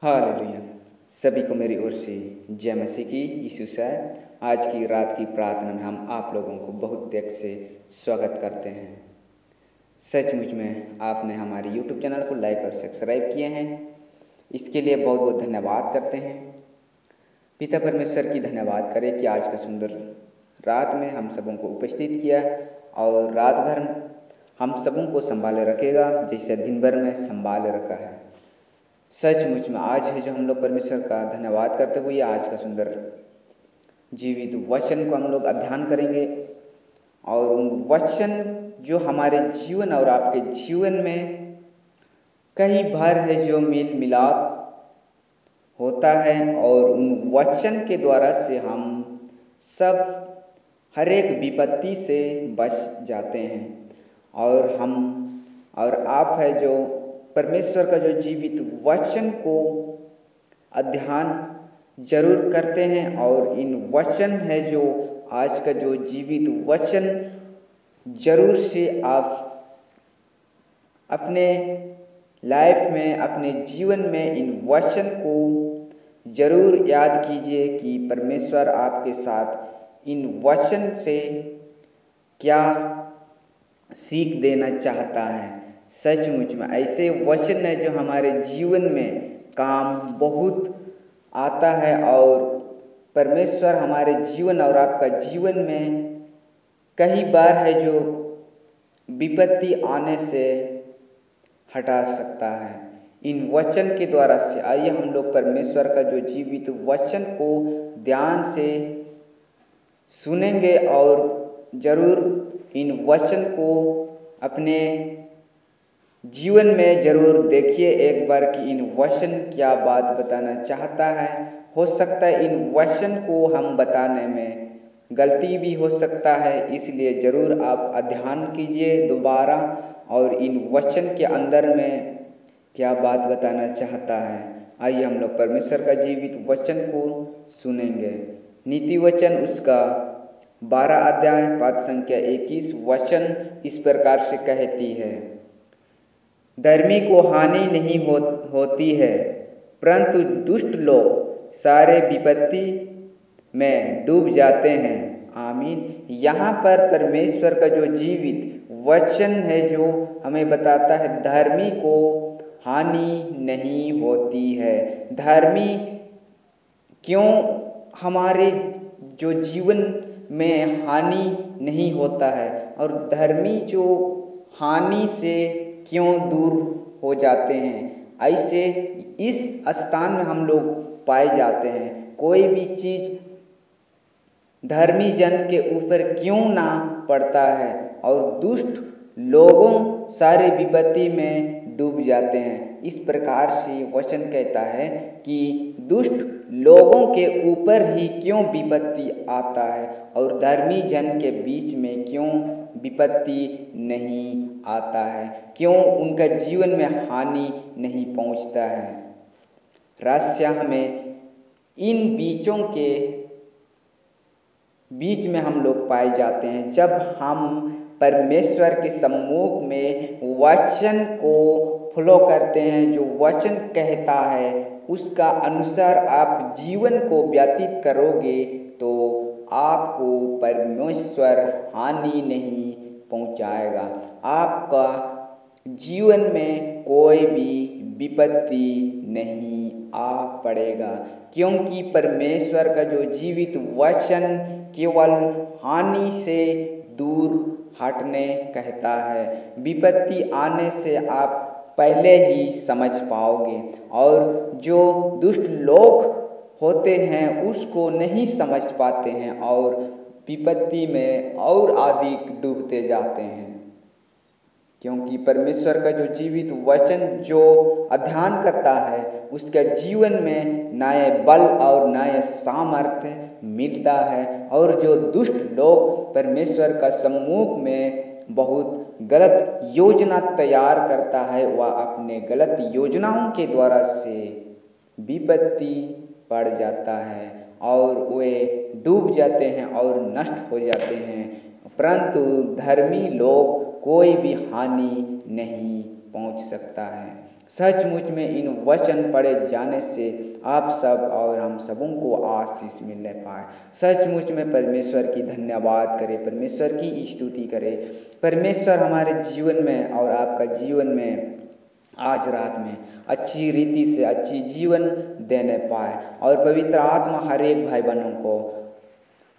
Hallelujah. सभी को मेरी ओर से जय मसीह की। यीशु से आज की रात की प्रार्थना में हम आप लोगों को बहुत त्याग से स्वागत करते हैं। सचमुच में आपने हमारे YouTube चैनल को लाइक और सब्सक्राइब किए हैं, इसके लिए बहुत बहुत धन्यवाद करते हैं। पिता परमेश्वर की धन्यवाद करें कि आज का सुंदर रात में हम सबों को उपस्थित किया और रात भर हम सबों को संभाले रखेगा जैसे दिन भर में संभाले रखा है। सचमुच में आज है जो हम लोग परमेश्वर का धन्यवाद करते हुए आज का सुंदर जीवित वचन को हम लोग अध्ययन करेंगे और उन वचन जो हमारे जीवन और आपके जीवन में कई बार है जो मेल मिलाप होता है और उन वचन के द्वारा से हम सब हर एक विपत्ति से बच जाते हैं और हम और आप है जो परमेश्वर का जो जीवित वचन को अध्ययन जरूर करते हैं और इन वचन है जो आज का जो जीवित वचन जरूर से आप अपने लाइफ में अपने जीवन में इन वचन को जरूर याद कीजिए कि परमेश्वर आपके साथ इन वचन से क्या सीख देना चाहता है। सचमुच में ऐसे वचन है जो हमारे जीवन में काम बहुत आता है और परमेश्वर हमारे जीवन और आपका जीवन में कई बार है जो विपत्ति आने से हटा सकता है। इन वचन के द्वारा से आइए हम लोग परमेश्वर का जो जीवित वचन को ध्यान से सुनेंगे और जरूर इन वचन को अपने जीवन में जरूर देखिए एक बार कि इन वचन क्या बात बताना चाहता है। हो सकता है इन वचन को हम बताने में गलती भी हो सकता है, इसलिए जरूर आप अध्ययन कीजिए दोबारा और इन वचन के अंदर में क्या बात बताना चाहता है। आइए हम लोग परमेश्वर का जीवित वचन को सुनेंगे। नीति वचन उसका 12 अध्याय पद संख्या 21 वचन इस प्रकार से कहती है, धर्मी को हानि नहीं होती है परंतु दुष्ट लोग सारे विपत्ति में डूब जाते हैं। आमीन। यहाँ पर परमेश्वर का जो जीवित वचन है जो हमें बताता है धर्मी को हानि नहीं होती है। धर्मी क्यों हमारे जो जीवन में हानि नहीं होता है और धर्मी जो हानि से क्यों दूर हो जाते हैं। ऐसे इस स्थान में हम लोग पाए जाते हैं। कोई भी चीज़ धर्मी जन के ऊपर क्यों ना पड़ता है और दुष्ट लोगों सारे विपत्ति में डूब जाते हैं। इस प्रकार से वचन कहता है कि दुष्ट लोगों के ऊपर ही क्यों विपत्ति आता है और धर्मी जन के बीच में क्यों विपत्ति नहीं आता है, क्यों उनका जीवन में हानि नहीं पहुंचता है। रहस्य हमें इन बीचों के बीच में हम लोग पाए जाते हैं जब हम परमेश्वर के सम्मुख में वचन को फॉलो करते हैं। जो वचन कहता है उसका अनुसार आप जीवन को व्यतीत करोगे तो आपको परमेश्वर हानि नहीं पहुंचाएगा। आपका जीवन में कोई भी विपत्ति नहीं आ पड़ेगा, क्योंकि परमेश्वर का जो जीवित वचन केवल हानि से दूर हटने कहता है। विपत्ति आने से आप पहले ही समझ पाओगे और जो दुष्ट लोग होते हैं उसको नहीं समझ पाते हैं और विपत्ति में और अधिक डूबते जाते हैं। क्योंकि परमेश्वर का जो जीवित वचन जो अध्ययन करता है उसका जीवन में नए बल और नए सामर्थ्य मिलता है और जो दुष्ट लोग परमेश्वर का सम्मुख में बहुत गलत योजना तैयार करता है वह अपने गलत योजनाओं के द्वारा से विपत्ति पड़ जाता है और वे डूब जाते हैं और नष्ट हो जाते हैं। परंतु धर्मी लोग कोई भी हानि नहीं पहुंच सकता है। सचमुच में इन वचन पढ़े जाने से आप सब और हम सबों को आशीष मिलने पाए। सचमुच में परमेश्वर की धन्यवाद करें, परमेश्वर की स्तुति करें। परमेश्वर हमारे जीवन में और आपका जीवन में आज रात में अच्छी रीति से अच्छी जीवन देने पाए और पवित्र आत्मा हर एक भाई बहनों को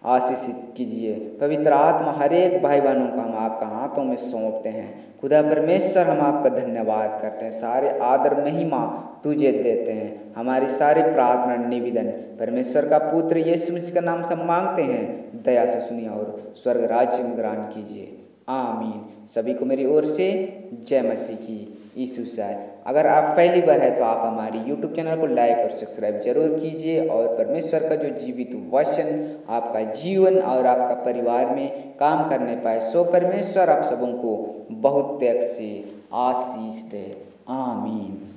आशीषित कीजिए। पवित्र आत्मा हर एक भाई बहनों को हम आपका हाथों में सौंपते हैं। खुदा परमेश्वर हम आपका धन्यवाद करते हैं, सारे आदर महिमा तुझे देते हैं। हमारी सारी प्रार्थना निवेदन परमेश्वर का पुत्र यीशु मसीह का नाम से मांगते हैं, दया से सुनिए और स्वर्ग राज्य में ग्रहण कीजिए। आमीन। सभी को मेरी ओर से जय मसीह की। यीशु साय। अगर आप पहली बार है तो आप हमारी YouTube चैनल को लाइक और सब्सक्राइब जरूर कीजिए और परमेश्वर का जो जीवित वचन आपका जीवन और आपका परिवार में काम करने पाए, सो परमेश्वर आप सबों को बहुत त्याग से आशीष दे। आमीन।